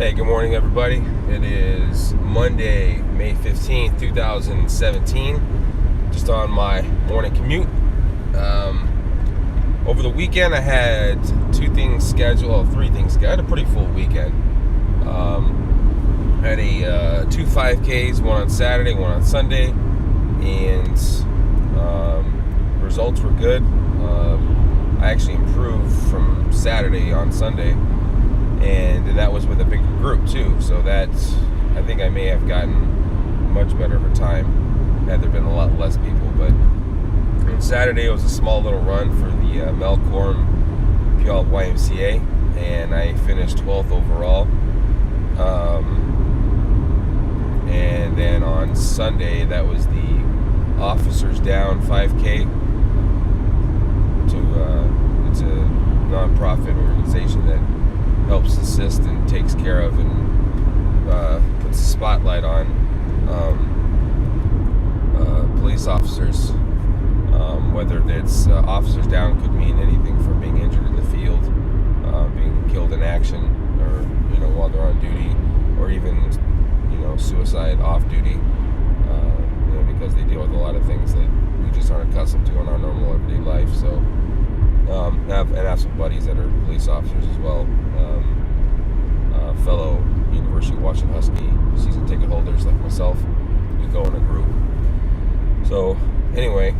Hey, good morning, everybody. It is Monday, May 15th, 2017. Just on my morning commute. Over the weekend, I had three things scheduled. I had a pretty full weekend. I had two 5Ks, one on Saturday, one on Sunday, and results were good. I actually improved from Saturday on Sunday. And that was with a bigger group too, so that's, I think I may have gotten much better over time had there been a lot less people. But on Saturday it was a small little run for the Melcorm Puyallup YMCA, and I finished 12th overall. And then on Sunday that was the Officers Down 5K. It's a non-profit organization that helps assist and takes care of and puts a spotlight on police officers. Whether it's officers down could mean anything from being injured in the field, being killed in action, or while they're on duty, or even suicide off duty. Because they deal with a lot of things that we just aren't accustomed to in our normal everyday life. So. I have some buddies that are police officers as well. Fellow University of Washington Husky season ticket holders like myself. We go in a group. So anyway,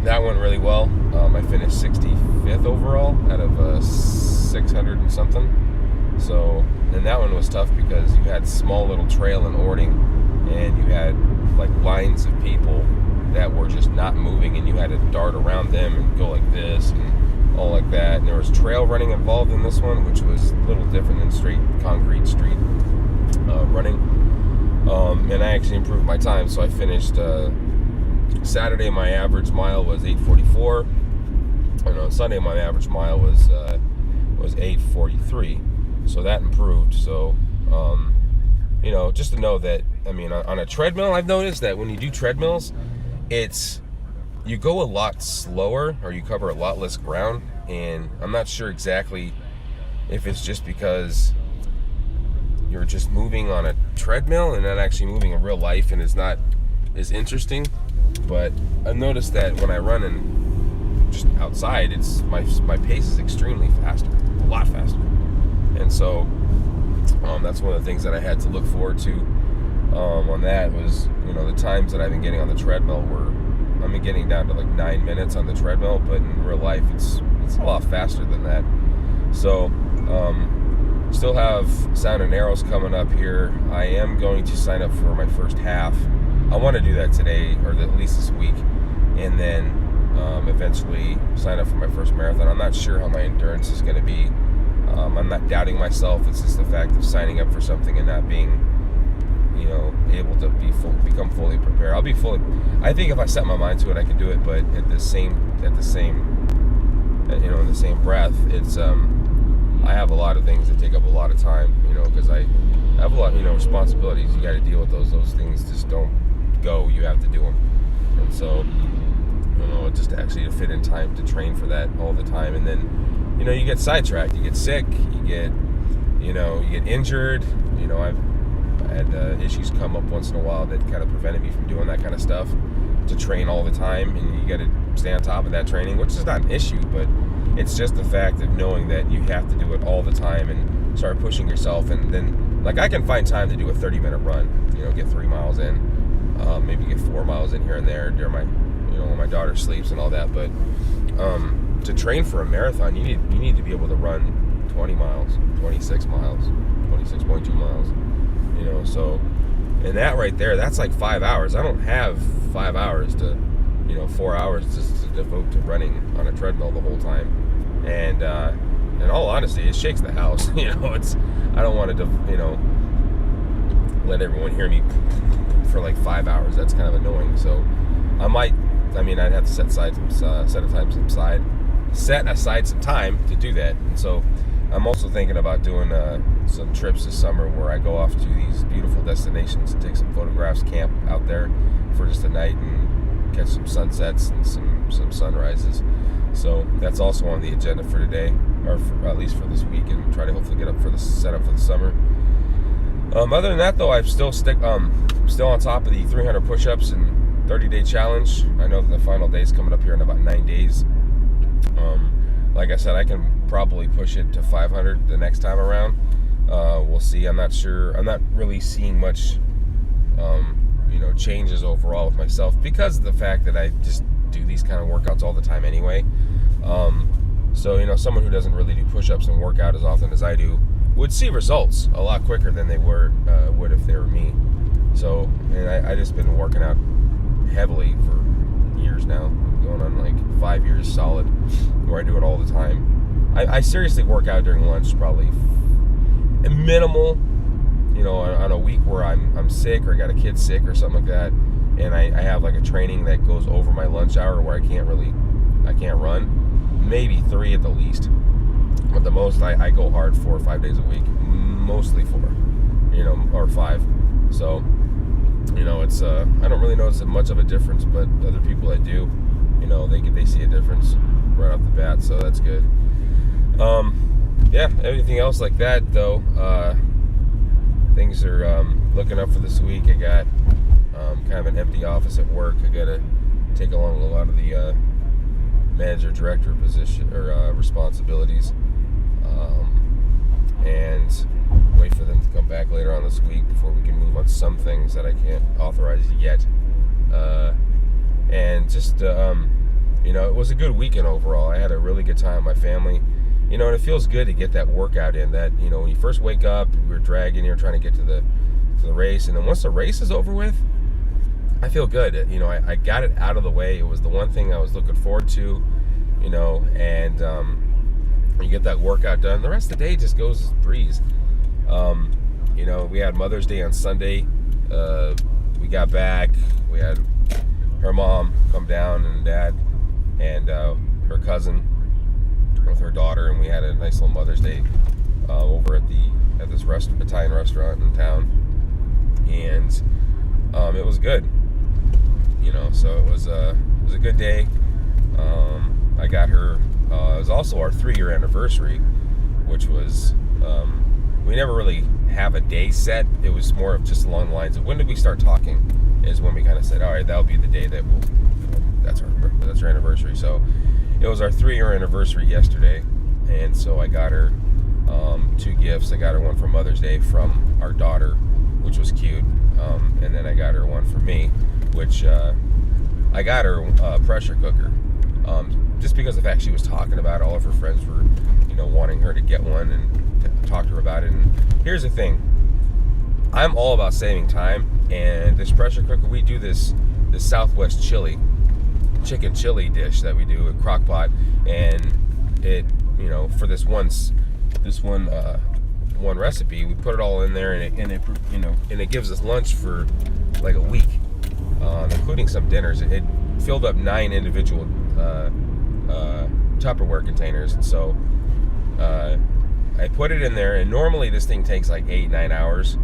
that went really well. I finished 65th overall out of 600 and something. So, and that one was tough because you had small little trail in Ording, and you had like lines of people that were just not moving, and you had to dart around them and go like this and all like that. And there was trail running involved in this one, which was a little different than straight concrete street running. And I actually improved my time, so I finished Saturday. My average mile was 8:44, and on Sunday my average mile was 8:43. So that improved. So just to know that, on a treadmill, I've noticed that when you do treadmills, you go a lot slower, or you cover a lot less ground. And I'm not sure exactly if it's just because you're just moving on a treadmill and not actually moving in real life, and it's not as interesting. But I've noticed that when I run and just outside, it's my pace is extremely faster, a lot faster. And so that's one of the things that I had to look forward to on that was, the times that I've been getting on the treadmill I've been getting down to like 9 minutes on the treadmill, but in real life it's a lot faster than that. So still have Sound and Arrows coming up here. I am going to sign up for my first half. I want to do that today, or at least this week, and then eventually sign up for my first marathon. I'm not sure how my endurance is going to be. I'm not doubting myself. It's just the fact of signing up for something and not being able to become fully prepared. I think if I set my mind to it, I can do it. But in the same breath, it's I have a lot of things that take up a lot of time. Because I have a lot, responsibilities. You got to deal with those. Those things just don't go. You have to do them. And so, just actually to fit in time to train for that all the time. And then, you get sidetracked. You get sick. You get injured. I've had issues come up once in a while that kind of prevented me from doing that kind of stuff, to train all the time, and you got to stay on top of that training, which is not an issue, but it's just the fact of knowing that you have to do it all the time and start pushing yourself. And then, like, I can find time to do a 30-minute run, get 3 miles in, maybe get 4 miles in here and there during my, when my daughter sleeps and all that. But to train for a marathon, you need to be able to run 20 miles, 26 miles, 26.2 miles. So, and that right there, that's like 5 hours. I don't have 5 hours to, 4 hours just to devote to running on a treadmill the whole time. And in all honesty, it shakes the house. I don't want to, let everyone hear me for like 5 hours. That's kind of annoying. So I'd have to set aside some time to do that. And so I'm also thinking about doing some trips this summer where I go off to these beautiful destinations and take some photographs, camp out there for just a night, and catch some sunsets and some sunrises. So that's also on the agenda for today, or at least for this week, and try to hopefully get up for the setup for the summer. Other than that, though, I'm still on top of the 300 push-ups and 30-day challenge. I know that the final day is coming up here in about 9 days. Like I said, I can probably push it to 500 the next time around. We'll see. I'm not sure. I'm not really seeing much, changes overall with myself because of the fact that I just do these kind of workouts all the time anyway. So, someone who doesn't really do push-ups and work out as often as I do would see results a lot quicker than they would if they were me. So, and I just been working out heavily for years now, going on like 5 years solid, where I do it all the time. I seriously work out during lunch, probably minimal, on a week where I'm sick or I got a kid sick or something like that, and I have like a training that goes over my lunch hour where I can't run, maybe 3 at the least. But the most, I go hard 4 or 5 days a week, mostly 4, or 5. So, it's I don't really notice much of a difference, but other people that do, they see a difference right off the bat, so that's good. Yeah, everything else like that, though, things are looking up for this week. I got kind of an empty office at work. I got to take along a lot of the manager director position or responsibilities, and wait for them to come back later on this week before we can move on some things that I can't authorize yet. And just it was a good weekend overall. I had a really good time with my family. And it feels good to get that workout in. That when you first wake up, we're dragging, you're trying to get to the race, and then once the race is over with, I feel good. I got it out of the way. It was the one thing I was looking forward to, and you get that workout done. The rest of the day just goes as a breeze. We had Mother's Day on Sunday. We got back. We had her mom come down and dad and her cousin with her daughter, and we had a nice little Mother's Day over at this Italian restaurant in town, and it was good. So it was a good day. I got her. It was also our 3-year anniversary, which was we never really have a day set. It was more of just along the lines of when did we start talking, is when we kind of said, all right, that'll be the day that that's our anniversary. So it was our 3-year anniversary yesterday, and so I got her 2 gifts. I got her one for Mother's Day from our daughter, which was cute, and then I got her one for me, which I got her a pressure cooker, just because of the fact she was talking about it. All of her friends were, wanting her to get one and talk to her about it. And here's the thing, I'm all about saving time, and this pressure cooker, we do this Southwest chicken chili dish that we do, a crock pot, and it, for this one recipe, we put it all in there, and it gives us lunch for like a week, including some dinners. It filled up 9 individual Tupperware containers, and so I put it in there, and normally this thing takes like 8-9 hours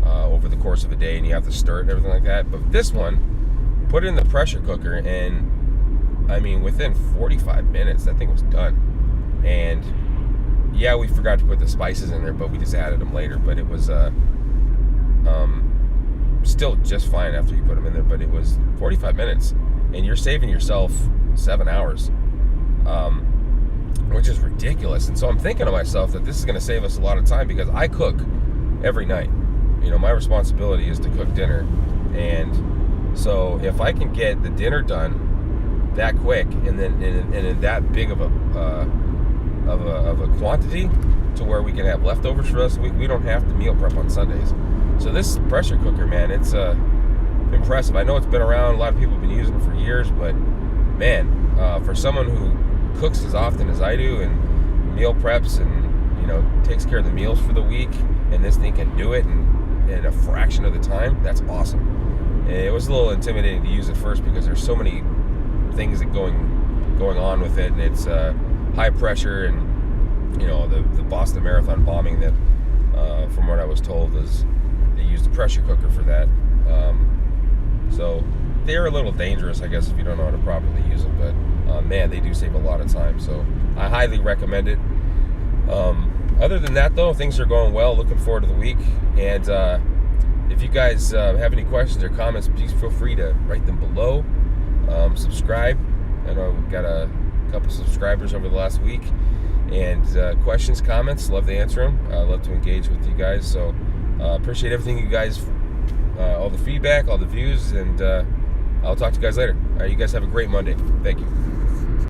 over the course of a day, and you have to stir it and everything like that. But this one, put it in the pressure cooker, and within 45 minutes, that thing was done. And yeah, we forgot to put the spices in there, but we just added them later. But it was still just fine after you put them in there. But it was 45 minutes, and you're saving yourself 7 hours, which is ridiculous. And so I'm thinking to myself that this is going to save us a lot of time, because I cook every night. My responsibility is to cook dinner, and so if I can get the dinner done that quick, and then in that big of a quantity to where we can have leftovers for us, we don't have to meal prep on Sundays. So this pressure cooker, man, it's impressive. I know it's been around, a lot of people have been using it for years, but man, for someone who cooks as often as I do and meal preps and takes care of the meals for the week, and this thing can do it in a fraction of the time, that's awesome. And it was a little intimidating to use at first because there's so many things that going on with it, and it's high pressure, and the Boston Marathon bombing, that from what I was told, is they used a pressure cooker for that. So they're a little dangerous, I guess, if you don't know how to properly use them, but man, they do save a lot of time, so I highly recommend it. Other than that, though, things are going well. Looking forward to the week. And if you guys have any questions or comments, please feel free to write them below. Subscribe. I know we've got a couple subscribers over the last week. And questions, comments, love to answer them. I love to engage with you guys. So appreciate everything you guys, all the feedback, all the views, and I'll talk to you guys later. All right, you guys have a great Monday. Thank you.